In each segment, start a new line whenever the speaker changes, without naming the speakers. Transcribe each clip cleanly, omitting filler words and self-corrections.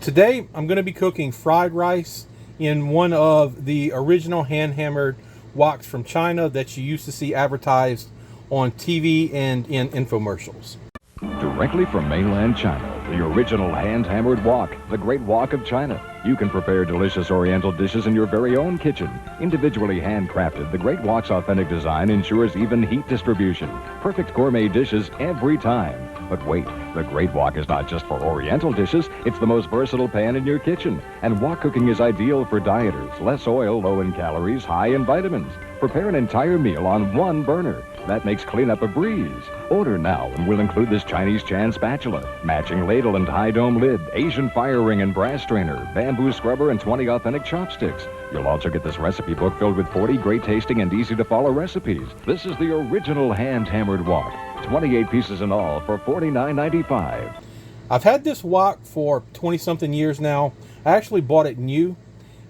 Today I'm going to be cooking fried rice in one of the original hand-hammered woks from China that you used to see advertised on TV and in infomercials.
Directly from mainland China, the original hand-hammered wok, the Great Wok of China. You can prepare delicious Oriental dishes in your very own kitchen. Individually handcrafted, the Great Wok's authentic design ensures even heat distribution. Perfect gourmet dishes every time. But wait, the Great Wok is not just for Oriental dishes, it's the most versatile pan in your kitchen. And wok cooking is ideal for dieters. Less oil, low in calories, high in vitamins. Prepare an entire meal on one burner. That makes cleanup a breeze. Order now and we'll include this Chinese Chan spatula, matching ladle and high dome lid, Asian fire ring and brass strainer, bamboo scrubber, and 20 authentic chopsticks. You'll also get this recipe book filled with 40 great tasting and easy to follow recipes. This is the original hand-hammered wok. 28 pieces in all for $49.95.
I've had this wok for 20-something years now. I actually bought it new,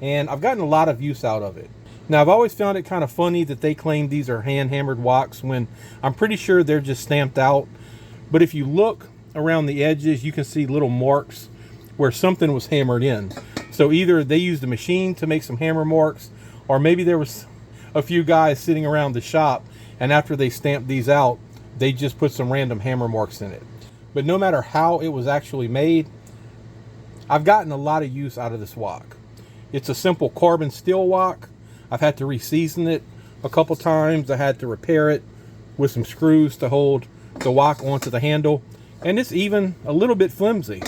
and I've gotten a lot of use out of it. Now, I've always found it kind of funny that they claim these are hand-hammered woks when I'm pretty sure they're just stamped out. But if you look around the edges, you can see little marks where something was hammered in. So either they used a machine to make some hammer marks, or maybe there was a few guys sitting around the shop, and after they stamped these out, they just put some random hammer marks in it. But no matter how it was actually made, I've gotten a lot of use out of this wok. It's a simple carbon steel wok. I've had to re-season it a couple times. I had to repair it with some screws to hold the wok onto the handle. And it's even a little bit flimsy,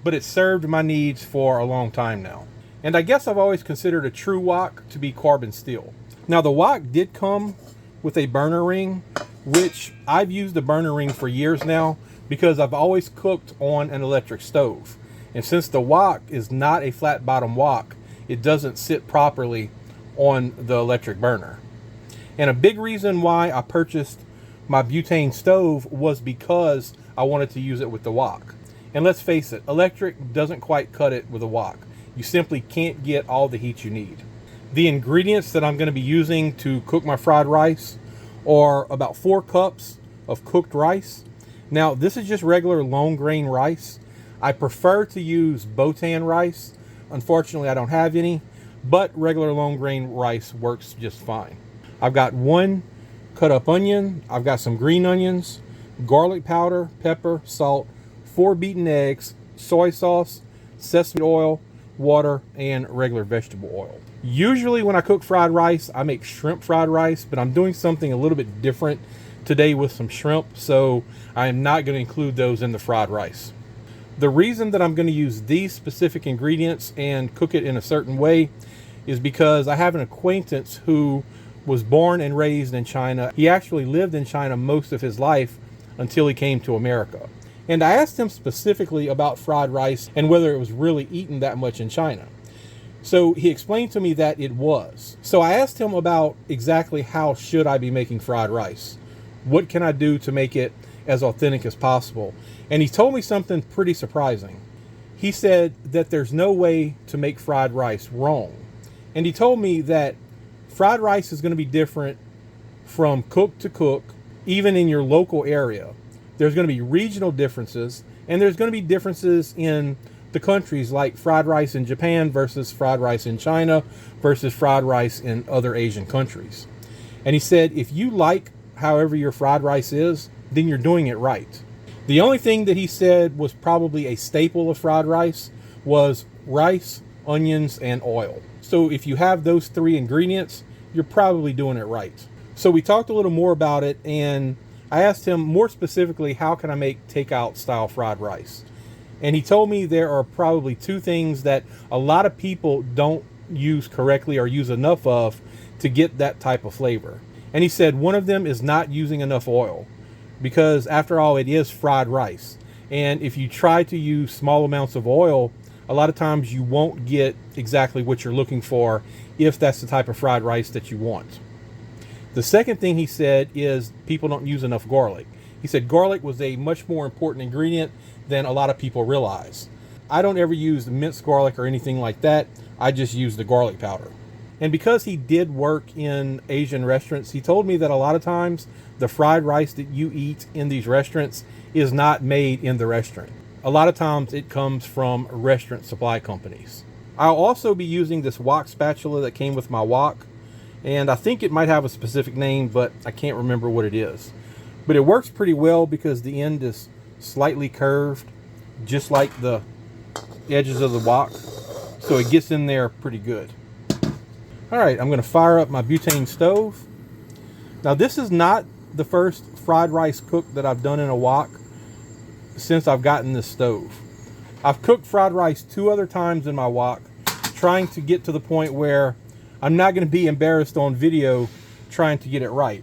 but it's served my needs for a long time now. And I guess I've always considered a true wok to be carbon steel. Now, the wok did come with a burner ring, which I've used the burner ring for years now because I've always cooked on an electric stove. And since the wok is not a flat bottom wok, it doesn't sit properly on the electric burner. And a big reason why I purchased my butane stove was because I wanted to use it with the wok. And let's face it, electric doesn't quite cut it with a wok. You simply can't get all the heat you need. The ingredients that I'm going to be using to cook my fried rice are about 4 cups of cooked rice. Now, this is just regular long grain rice. I prefer to use Botan rice. Unfortunately, I don't have any, but regular long grain rice works just fine. I've got 1 cut up onion. I've got some green onions, garlic powder, pepper, salt, 4 beaten eggs, soy sauce, sesame oil, water, and regular vegetable oil. Usually when I cook fried rice, I make shrimp fried rice, but I'm doing something a little bit different today with some shrimp, so I am not going to include those in the fried rice. The reason that I'm going to use these specific ingredients and cook it in a certain way is because I have an acquaintance who was born and raised in China. He actually lived in China most of his life until he came to America. And I asked him specifically about fried rice and whether it was really eaten that much in China. So he explained to me that it was. So I asked him about exactly how should I be making fried rice? What can I do to make it as authentic as possible? And he told me something pretty surprising. He said that there's no way to make fried rice wrong. And he told me that fried rice is going to be different from cook to cook, even in your local area. There's going to be regional differences, and there's going to be differences in the countries, like fried rice in Japan versus fried rice in China versus fried rice in other Asian countries. And he said, if you like however your fried rice is, then you're doing it right. The only thing that he said was probably a staple of fried rice was rice, onions, and oil. So if you have those 3 ingredients, you're probably doing it right. So we talked a little more about it, and I asked him more specifically, how can I make takeout style fried rice? And he told me there are probably 2 things that a lot of people don't use correctly or use enough of to get that type of flavor. And he said one of them is not using enough oil, because after all, it is fried rice. And if you try to use small amounts of oil, a lot of times you won't get exactly what you're looking for if that's the type of fried rice that you want. The second thing he said is people don't use enough garlic. He said garlic was a much more important ingredient than a lot of people realize. I don't ever use minced garlic or anything like that. I just use the garlic powder. And because he did work in Asian restaurants, he told me that a lot of times the fried rice that you eat in these restaurants is not made in the restaurant. A lot of times it comes from restaurant supply companies. I'll also be using this wok spatula that came with my wok, and I think it might have a specific name, but I can't remember what it is. But it works pretty well because the end is slightly curved, just like the edges of the wok, so it gets in there pretty good. All right, I'm going to fire up my butane stove. Now, this is not the first fried rice cook that I've done in a wok since I've gotten this stove. I've cooked fried rice 2 other times in my wok, trying to get to the point where I'm not going to be embarrassed on video trying to get it right.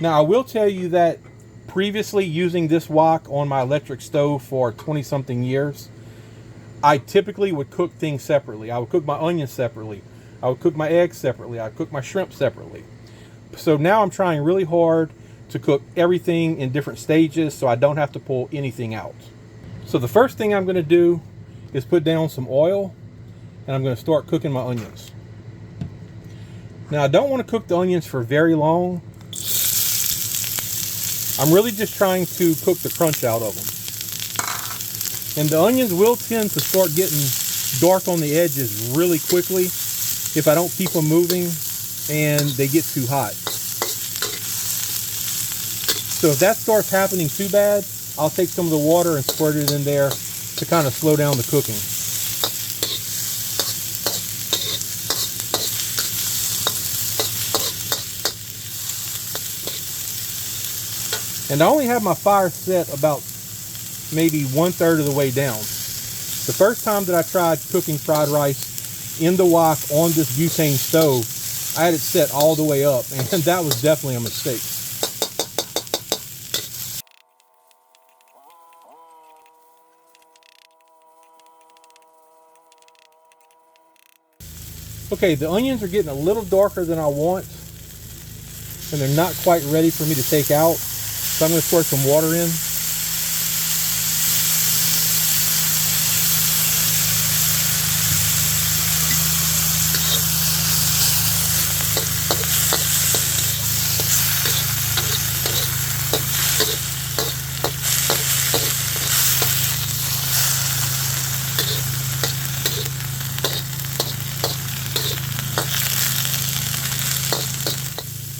Now, I will tell you that previously, using this wok on my electric stove for 20-something years, I typically would cook things separately. I would cook my onions separately. I would cook my eggs separately. I'd cook my shrimp separately. So now I'm trying really hard to cook everything in different stages so I don't have to pull anything out. So the first thing I'm going to do is put down some oil, and I'm going to start cooking my onions. Now, I don't want to cook the onions for very long. I'm really just trying to cook the crunch out of them. And the onions will tend to start getting dark on the edges really quickly if I don't keep them moving and they get too hot. So if that starts happening too bad, I'll take some of the water and squirt it in there to kind of slow down the cooking. And I only have my fire set about maybe 1/3 of the way down. The first time that I tried cooking fried rice in the wok on this butane stove, I had it set all the way up, and that was definitely a mistake. Okay, the onions are getting a little darker than I want, and they're not quite ready for me to take out. So I'm going to squirt some water in.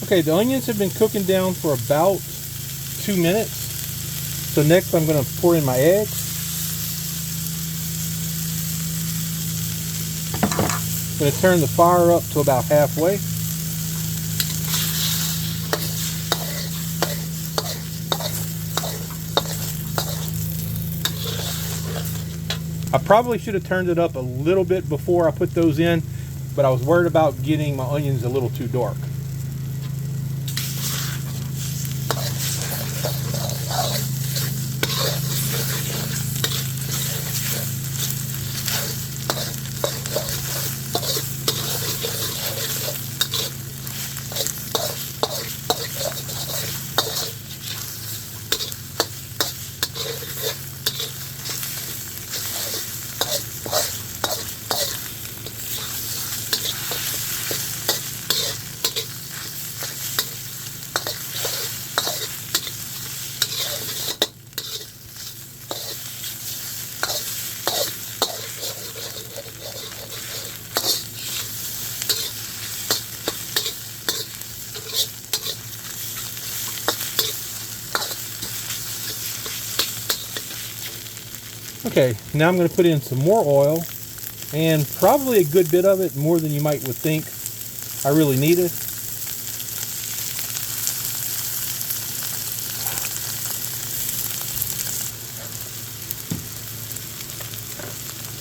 Okay, the onions have been cooking down for about 2 minutes. So next I'm going to pour in my eggs. I'm going to turn the fire up to about halfway. I probably should have turned it up a little bit before I put those in, but I was worried about getting my onions a little too dark. Okay, now I'm going to put in some more oil, and probably a good bit of it, more than you might would think I really needed.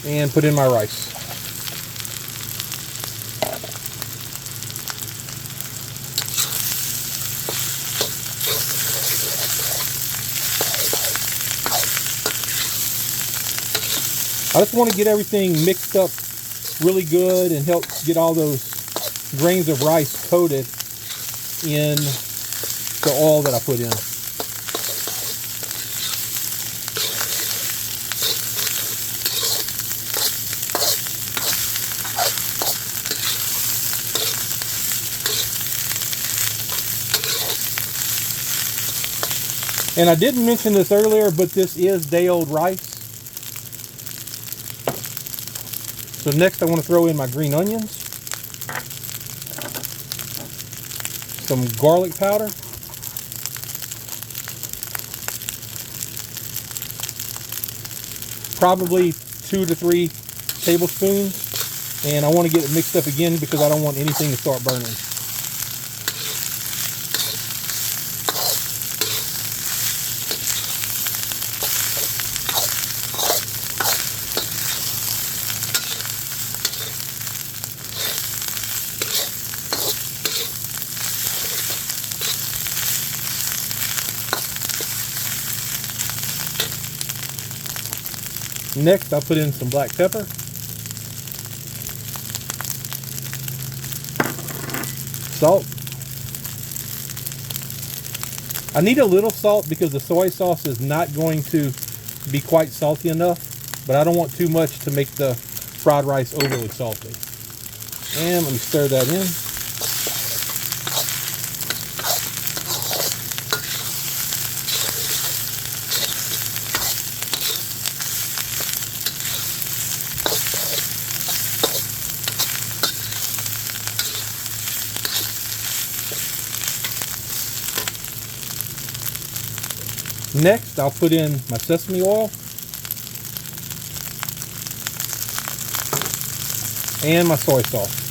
And put in my rice. I just want to get everything mixed up really good and help get all those grains of rice coated in the oil that I put in. And I didn't mention this earlier, but this is day-old rice. So next I want to throw in my green onions, some garlic powder, probably 2 to 3 tablespoons, and I want to get it mixed up again because I don't want anything to start burning. Next, I'll put in some black pepper, salt. I need a little salt because the soy sauce is not going to be quite salty enough, but I don't want too much to make the fried rice overly salty. And let me stir that in. Next, I'll put in my sesame oil and my soy sauce.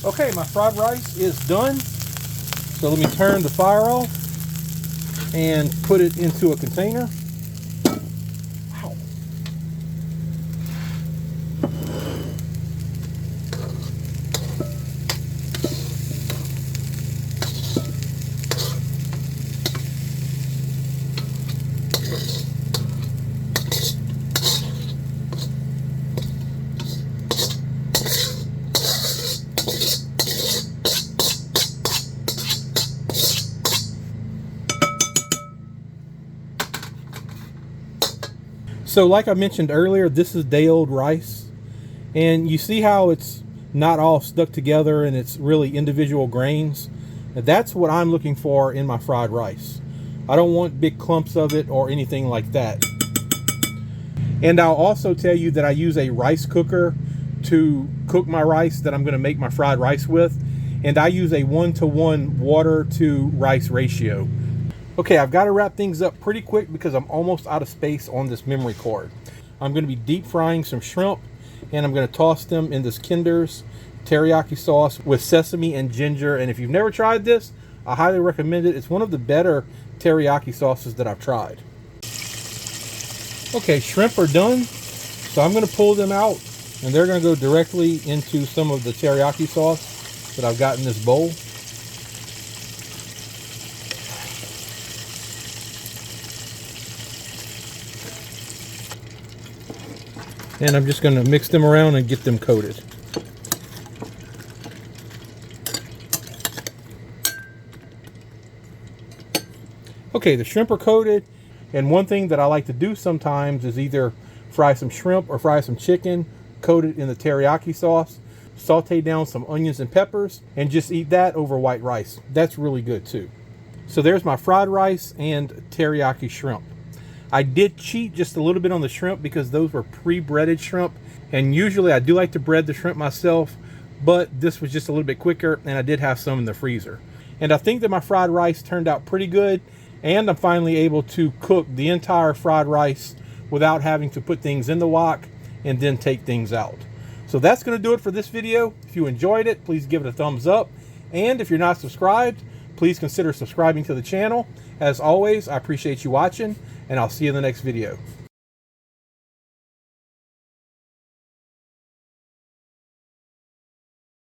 Okay, my fried rice is done. So let me turn the fire off and put it into a container. Wow. So like I mentioned earlier, this is day-old rice, and you see how it's not all stuck together and it's really individual grains. And that's what I'm looking for in my fried rice. I don't want big clumps of it or anything like that. And I'll also tell you that I use a rice cooker to cook my rice that I'm going to make my fried rice with, and I use a 1-to-1 water to rice ratio. Okay, I've got to wrap things up pretty quick because I'm almost out of space on this memory card. I'm going to be deep frying some shrimp, and I'm going to toss them in this Kinder's teriyaki sauce with sesame and ginger. And if you've never tried this, I highly recommend it. It's one of the better teriyaki sauces that I've tried. Okay, shrimp are done, so I'm going to pull them out, and they're going to go directly into some of the teriyaki sauce that I've got in this bowl. And I'm just going to mix them around and get them coated. Okay, the shrimp are coated, and one thing that I like to do sometimes is either fry some shrimp or fry some chicken, coat it in the teriyaki sauce, saute down some onions and peppers, and just eat that over white rice. That's really good too. So there's my fried rice and teriyaki shrimp. I did cheat just a little bit on the shrimp because those were pre-breaded shrimp, and usually I do like to bread the shrimp myself, but this was just a little bit quicker, and I did have some in the freezer. And I think that my fried rice turned out pretty good, and I'm finally able to cook the entire fried rice without having to put things in the wok and then take things out. So that's going to do it for this video. If you enjoyed it, please give it a thumbs up. And if you're not subscribed, please consider subscribing to the channel. As always, I appreciate you watching, and I'll see you in the next video.